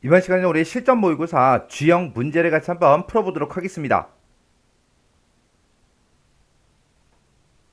이번 시간에 우리 실전 모의고사 G형 문제를 같이 한번 풀어보도록 하겠습니다.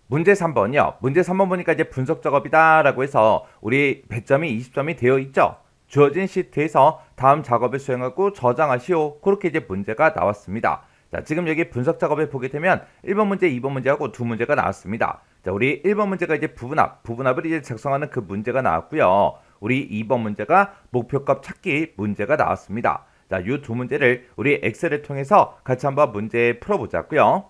문제 3번이요. 문제 3번 보니까 이제 분석 작업이다 라고 해서 우리 배점이 20점이 되어 있죠. 주어진 시트에서 다음 작업을 수행하고 저장하시오. 그렇게 이제 문제가 나왔습니다. 자, 지금 여기 분석 작업을 보게 되면 1번 문제, 2번 문제하고 두 문제가 나왔습니다. 자, 우리 1번 문제가 이제 부분합을 이제 작성하는 그 문제가 나왔고요. 우리 2번 문제가 목표값 찾기 문제가 나왔습니다. 자, 이 두 문제를 우리 엑셀을 통해서 같이 한번 문제 풀어보자고요.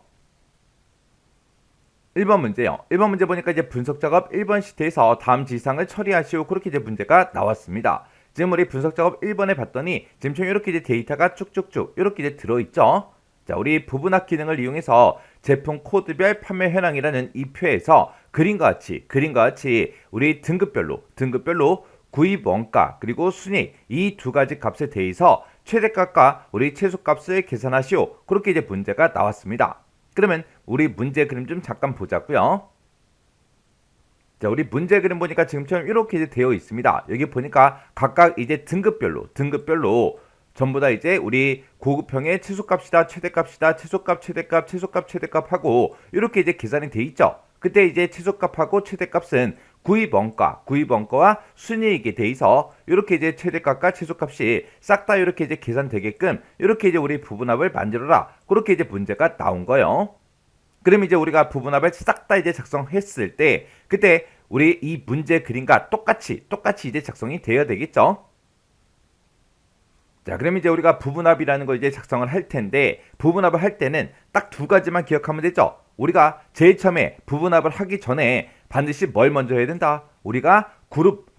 1번 문제요. 1번 문제 보니까 이제 분석 작업 1번 시트에서 다음 지상을 처리하시오. 그렇게 이제 문제가 나왔습니다. 지금 우리 분석 작업 1번에 봤더니 지금 이렇게 이제 데이터가 쭉쭉쭉 이렇게 이제 들어있죠. 자, 우리 부분합 기능을 이용해서 제품 코드별 판매 현황이라는 이 표에서 그림과 같이 우리 등급별로 구입 원가 그리고 순이익 이 두 가지 값에 대해서 최대값과 우리 최소값을 계산하시오. 그렇게 이제 문제가 나왔습니다. 그러면 우리 문제 그림 좀 잠깐 보자고요. 자, 우리 문제 그림 보니까 지금처럼 이렇게 이제 되어 있습니다. 여기 보니까 각각 이제 등급별로 전부 다 이제 우리 고급형의 최소값이다, 최대값이다, 최소값 하고 이렇게 이제 계산이 돼 있죠. 그때 이제 최소값하고 최대값은 구입원가와 순이익에 대해서 이렇게 이제 최대값과 최소값이 싹 다 이렇게 이제 계산되게끔 이렇게 이제 우리 부분합을 만들어라. 그렇게 이제 문제가 나온 거예요. 그럼 이제 우리가 부분합을 싹 다 이제 작성했을 때 그때 우리 이 문제 그림과 똑같이 이제 작성이 되어야 되겠죠. 자, 그럼 이제 우리가 부분합이라는 걸 이제 작성을 할 텐데 부분합을 할 때는 딱 두 가지만 기억하면 되죠. 우리가 제일 처음에 부분합을 하기 전에 반드시 뭘 먼저 해야 된다. 우리가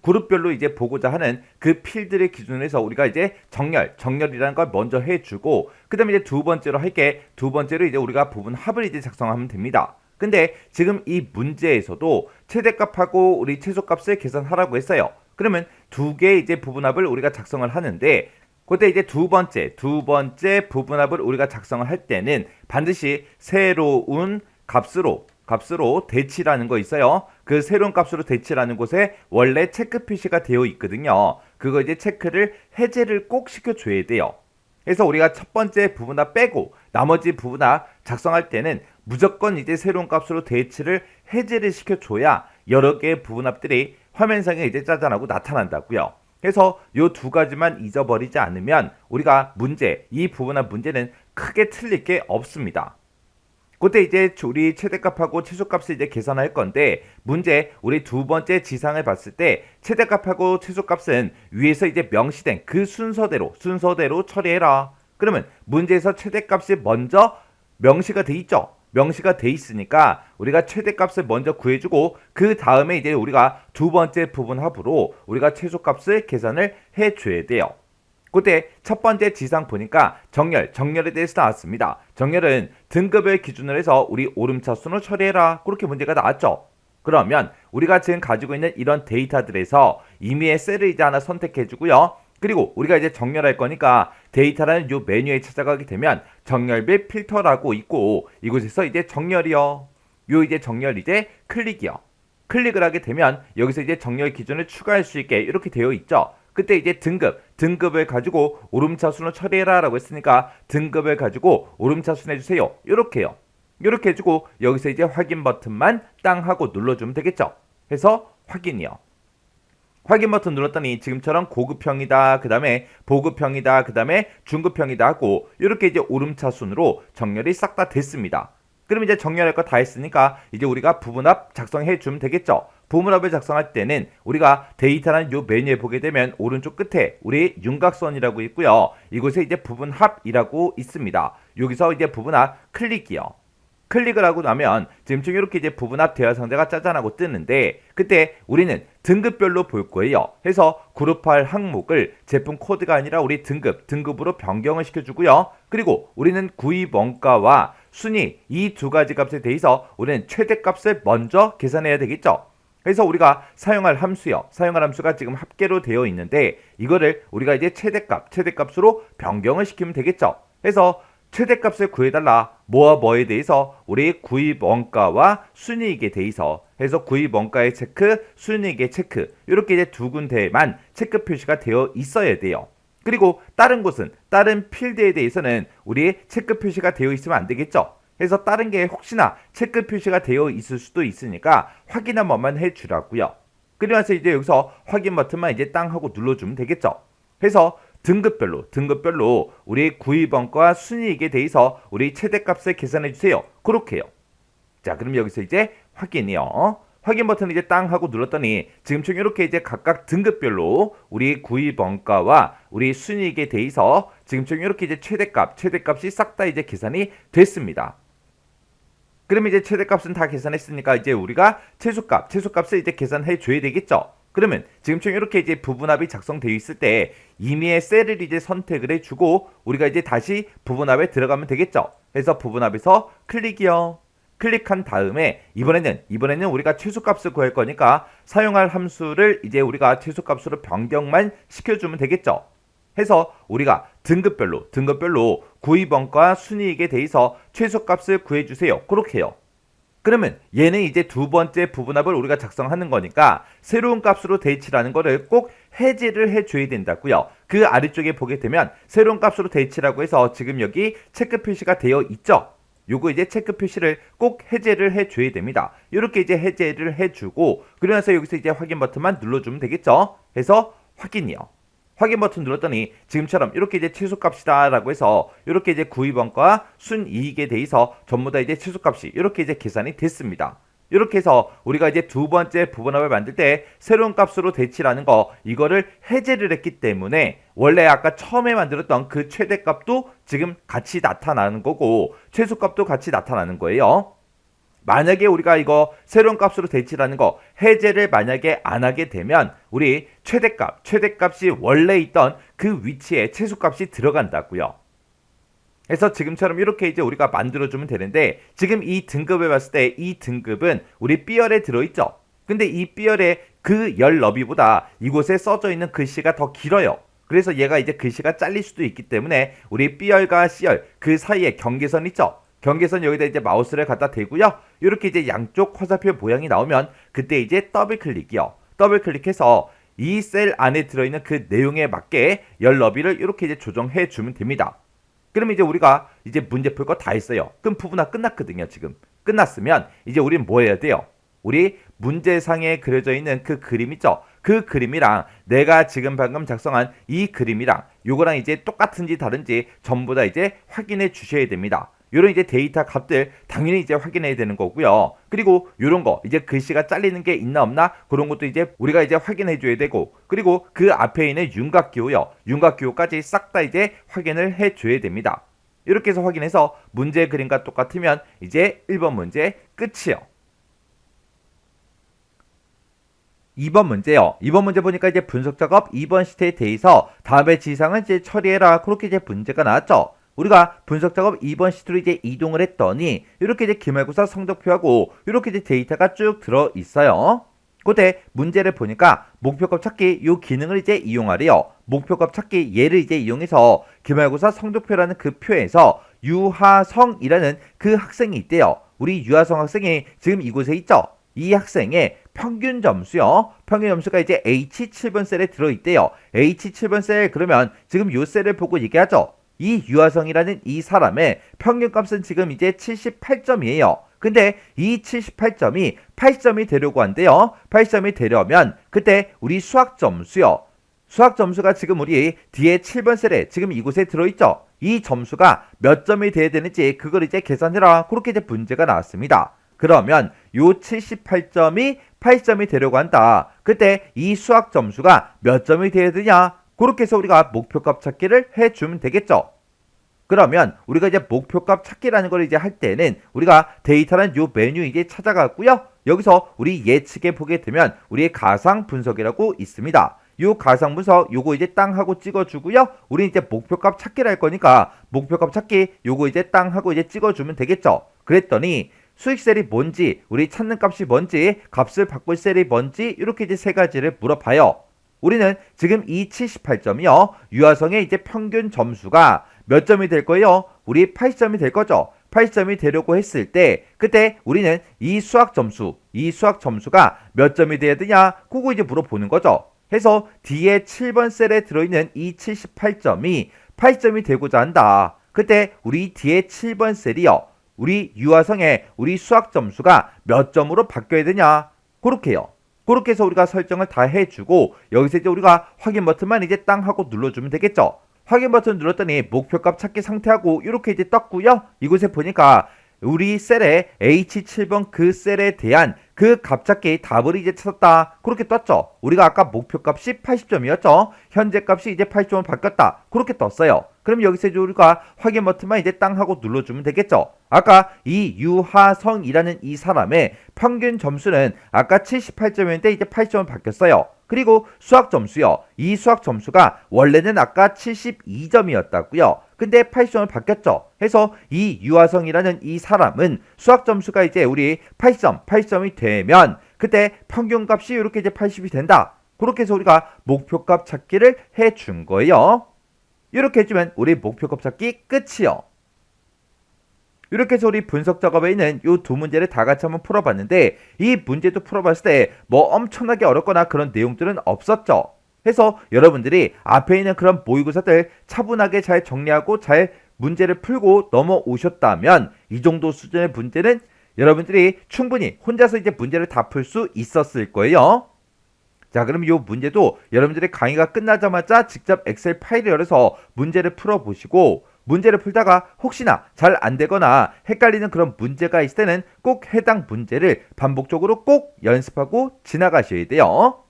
그룹별로 이제 보고자 하는 그 필드를 기준으로 해서 우리가 이제 정렬이라는 걸 먼저 해주고 그다음에 이제 두 번째로 이제 우리가 부분합을 이제 작성하면 됩니다. 근데 지금 이 문제에서도 최대값하고 우리 최소값을 계산하라고 했어요. 그러면 두 개의 이제 부분합을 우리가 작성을 하는데 그때 이제 두 번째 부분합을 우리가 작성을 할 때는 반드시 새로운 값으로 대치라는 거 있어요. 그 새로운 값으로 대치라는 곳에 원래 체크 표시가 되어 있거든요. 그거 이제 체크를 해제를 꼭 시켜줘야 돼요. 그래서 우리가 첫 번째 부분합 빼고 나머지 부분합 작성할 때는 무조건 이제 새로운 값으로 대치를 해제를 시켜줘야 여러 개의 부분합들이 화면상에 이제 짜잔하고 나타난다고요. 그래서 이 두 가지만 잊어버리지 않으면 우리가 이 부분합 문제는 크게 틀릴 게 없습니다. 그때 이제 우리 최대값하고 최소값을 이제 계산할 건데 문제 우리 두 번째 지상을 봤을 때 최대값하고 최소값은 위에서 이제 명시된 그 순서대로 처리해라. 그러면 문제에서 최대값이 먼저 명시가 돼 있죠. 명시가 돼 있으니까 우리가 최대값을 먼저 구해주고 그 다음에 이제 우리가 두 번째 부분합으로 우리가 최소값을 계산을 해줘야 돼요. 그때 첫 번째 지상 보니까 정렬에 대해서 나왔습니다. 정렬은 등급을 기준으로 해서 우리 오름차순으로 처리해라. 그렇게 문제가 나왔죠. 그러면 우리가 지금 가지고 있는 이런 데이터들에서 임의의 셀을 이제 하나 선택해주고요. 그리고 우리가 이제 정렬할 거니까 데이터라는 요 메뉴에 찾아가게 되면 정렬 및 필터라고 있고 이곳에서 이제 정렬이요. 요 이제 정렬 이제 클릭이요. 클릭을 하게 되면 여기서 이제 정렬 기준을 추가할 수 있게 이렇게 되어 있죠. 그때 이제 등급을 가지고 오름차순으로 처리해라 라고 했으니까 등급을 가지고 오름차순 해주세요. 요렇게요. 요렇게 해주고 여기서 이제 확인 버튼만 땅 하고 눌러주면 되겠죠. 해서 확인이요. 확인 버튼 눌렀더니 지금처럼 고급형이다, 그 다음에 보급형이다, 그 다음에 중급형이다 하고 이렇게 이제 오름차순으로 정렬이 싹 다 됐습니다. 그럼 이제 정렬할 거 다 했으니까 이제 우리가 부분합 작성해 주면 되겠죠. 부분합을 작성할 때는 우리가 데이터라는 요 메뉴에 보게 되면 오른쪽 끝에 우리 윤곽선이라고 있고요. 이곳에 이제 부분합이라고 있습니다. 여기서 이제 부분합 클릭이요. 클릭을 하고 나면 지금 이렇게 이제 부분합 대화 상자가 짜잔하고 뜨는데 그때 우리는 등급별로 볼 거예요. 해서 그룹할 항목을 제품 코드가 아니라 우리 등급으로 변경을 시켜주고요. 그리고 우리는 구입 원가와 순위 이 두 가지 값에 대해서 우리는 최대값을 먼저 계산해야 되겠죠. 그래서 우리가 사용할 함수가 지금 합계로 되어 있는데 이거를 우리가 이제 최대값으로 변경을 시키면 되겠죠. 그래서 최대값을 구해달라. 뭐와 뭐에 대해서 우리 구입 원가와 순이익에 대해서 해서 구입 원가의 체크, 순이익의 체크 이렇게 이제 두 군데에만 체크 표시가 되어 있어야 돼요. 그리고 다른 곳은 다른 필드에 대해서는 우리 체크 표시가 되어 있으면 안 되겠죠. 그래서 다른 게 혹시나 체크 표시가 되어 있을 수도 있으니까 확인 한 번만 해주라고요. 그러면서 이제 여기서 확인 버튼만 이제 땅 하고 눌러주면 되겠죠. 그래서 등급별로 우리 구입원가 순이익에 대해서 우리 최대값을 계산해 주세요. 그렇게요. 자, 그럼 여기서 이제 확인이요. 확인 버튼 이제 땅 하고 눌렀더니 지금처럼 이렇게 이제 각각 등급별로 우리 구입 원가와 우리 순이익에 대해서 지금처럼 이렇게 이제 최대값이 싹 다 이제 계산이 됐습니다. 그럼 이제 최대값은 다 계산했으니까 이제 우리가 최소값을 이제 계산해 줘야 되겠죠. 그러면 지금처럼 이렇게 이제 부분합이 작성되어 있을 때 임의의 셀을 이제 선택을 해주고 우리가 이제 다시 부분합에 들어가면 되겠죠. 그래서 부분합에서 클릭이요. 클릭한 다음에 이번에는 우리가 최소값을 구할 거니까 사용할 함수를 이제 우리가 최소값으로 변경만 시켜주면 되겠죠. 해서 우리가 등급별로 구입원가 순이익에 대해서 최소값을 구해주세요. 그렇게 해요. 그러면 얘는 이제 두 번째 부분합을 우리가 작성하는 거니까 새로운 값으로 대치라는 거를 꼭 해제를 해줘야 된다고요. 그 아래쪽에 보게 되면 새로운 값으로 대치라고 해서 지금 여기 체크 표시가 되어 있죠. 요거 이제 체크 표시를 꼭 해제를 해줘야 됩니다. 이렇게 이제 해제를 해주고 그러면서 여기서 이제 확인 버튼만 눌러주면 되겠죠. 해서 확인이요. 확인 버튼 눌렀더니 지금처럼 이렇게 이제 최소값이다 라고 해서 이렇게 이제 구입원가 순이익에 대해서 전부 다 이제 최소값이 이렇게 이제 계산이 됐습니다. 이렇게 해서 우리가 이제 두 번째 부분합을 만들 때 새로운 값으로 대치라는 거 이거를 해제를 했기 때문에 원래 아까 처음에 만들었던 그 최대값도 지금 같이 나타나는 거고 최소값도 같이 나타나는 거예요. 만약에 우리가 이거 새로운 값으로 대치라는 거 해제를 만약에 안 하게 되면 우리 최대값이 원래 있던 그 위치에 최소값이 들어간다고요. 그래서 지금처럼 이렇게 이제 우리가 만들어주면 되는데 지금 이 등급을 봤을 때 이 등급은 우리 B열에 들어있죠. 근데 이 B열의 그 열 너비보다 이곳에 써져 있는 글씨가 더 길어요. 그래서 얘가 이제 글씨가 잘릴 수도 있기 때문에 우리 B열과 C열 그 사이에 경계선 있죠. 경계선 여기다 이제 마우스를 갖다 대고요. 이렇게 이제 양쪽 화살표 모양이 나오면 그때 이제 더블 클릭이요. 더블 클릭해서 이 셀 안에 들어있는 그 내용에 맞게 열 너비를 이렇게 이제 조정해 주면 됩니다. 그럼 이제 우리가 이제 문제 풀 거 다 했어요. 그럼 부분합 끝났거든요. 지금 끝났으면 이제 우린 뭐 해야 돼요? 우리 문제상에 그려져 있는 그 그림 있죠? 그 그림이랑 내가 지금 방금 작성한 이 그림이랑 요거랑 이제 똑같은지 다른지 전부 다 이제 확인해 주셔야 됩니다. 요런 이제 데이터 값들 당연히 이제 확인해야 되는 거고요. 그리고 요런 거 이제 글씨가 잘리는 게 있나 없나 그런 것도 이제 우리가 이제 확인해 줘야 되고 그리고 그 앞에 있는 윤곽기호요. 윤곽기호까지 싹 다 이제 확인을 해 줘야 됩니다. 이렇게 해서 확인해서 문제 그림과 똑같으면 이제 1번 문제 끝이요. 2번 문제요. 2번 문제 보니까 이제 분석 작업 2번 시트에 대해서 다음의 지상을 이제 처리해라. 그렇게 이제 문제가 나왔죠. 우리가 분석 작업 2번 시트로 이제 이동을 했더니 이렇게 이제 기말고사 성적표하고 이렇게 이제 데이터가 쭉 들어 있어요. 그때 문제를 보니까 목표값 찾기 이 기능을 이제 이용하래요. 목표값 찾기 얘를 이제 이용해서 기말고사 성적표라는 그 표에서 유하성이라는 그 학생이 있대요. 우리 유하성 학생이 지금 이곳에 있죠. 이 학생의 평균 점수요. 평균 점수가 이제 H7번 셀에 들어있대요. H7번 셀 그러면 지금 요 셀을 보고 얘기하죠. 이 유하성이라는 이 사람의 평균값은 지금 이제 78점이에요. 근데 이 78점이 80점이 되려고 한대요. 80점이 되려면 그때 우리 수학 점수요. 수학 점수가 지금 우리 뒤에 7번 셀에 지금 이곳에 들어있죠. 이 점수가 몇 점이 돼야 되는지 그걸 이제 계산해라. 그렇게 이제 문제가 나왔습니다. 그러면 요 78점이 80점이 되려고 한다. 그때 이 수학 점수가 몇 점이 돼야 되냐? 그렇게 해서 우리가 목표값 찾기를 해주면 되겠죠. 그러면 우리가 이제 목표값 찾기라는 걸 이제 할 때는 우리가 데이터란 요 메뉴 이제 찾아가고요. 여기서 우리 예측에 보게 되면 우리의 가상 분석이라고 있습니다. 요 가상 분석 요거 이제 땅 하고 찍어주고요. 우리 이제 목표값 찾기를 할 거니까 목표값 찾기 요거 이제 땅 하고 이제 찍어주면 되겠죠. 그랬더니 수익셀이 뭔지 우리 찾는 값이 뭔지 값을 바꿀 셀이 뭔지 이렇게 이제 세 가지를 물어봐요. 우리는 지금 이 78점이요. 유하성의 이제 평균 점수가 몇 점이 될 거예요? 우리 80점이 될 거죠. 80점이 되려고 했을 때 그때 우리는 이 수학 점수가 몇 점이 돼야 되냐? 그거 이제 물어보는 거죠. 해서 D의 7번 셀에 들어있는 이 78점이 80점이 되고자 한다. 그때 우리 D의 7번 셀이요, 우리 유화성의 우리 수학 점수가 몇 점으로 바뀌어야 되냐, 그렇게요. 그렇게 해서 우리가 설정을 다 해주고 여기서 이제 우리가 확인 버튼만 이제 땅 하고 눌러주면 되겠죠. 확인 버튼 눌렀더니 목표값 찾기 상태하고 이렇게 이제 떴고요. 이곳에 보니까 우리 셀에 H7번 그 셀에 대한 그 값 찾기 답을 이제 찾았다, 그렇게 떴죠. 우리가 아까 목표값이 80점이었죠. 현재 값이 이제 80점으로 바뀌었다, 그렇게 떴어요. 그럼 여기서 이제 우리가 확인 버튼만 이제 땅 하고 눌러주면 되겠죠. 아까 이 유하성이라는 이 사람의 평균 점수는 아까 78점이었는데 이제 80점으로 바뀌었어요. 그리고 수학 점수요, 이 수학 점수가 원래는 아까 72점이었다고요. 근데 80점으로 바뀌었죠. 해서 이 유하성이라는 이 사람은 수학 점수가 이제 우리 80점이 되면 그때 평균값이 이렇게 이제 80이 된다. 그렇게 해서 우리가 목표값 찾기를 해준 거예요. 이렇게 해주면 우리 목표값 찾기 끝이요. 이렇게 해서 우리 분석 작업에 있는 이 두 문제를 다 같이 한번 풀어봤는데, 이 문제도 풀어봤을 때 뭐 엄청나게 어렵거나 그런 내용들은 없었죠. 해서 여러분들이 앞에 있는 그런 모의고사들 차분하게 잘 정리하고 잘 문제를 풀고 넘어오셨다면 이 정도 수준의 문제는 여러분들이 충분히 혼자서 이제 문제를 다 풀 수 있었을 거예요. 자, 그럼 이 문제도 여러분들의 강의가 끝나자마자 직접 엑셀 파일을 열어서 문제를 풀어보시고, 문제를 풀다가 혹시나 잘 안되거나 헷갈리는 그런 문제가 있을 때는 꼭 해당 문제를 반복적으로 꼭 연습하고 지나가셔야 돼요.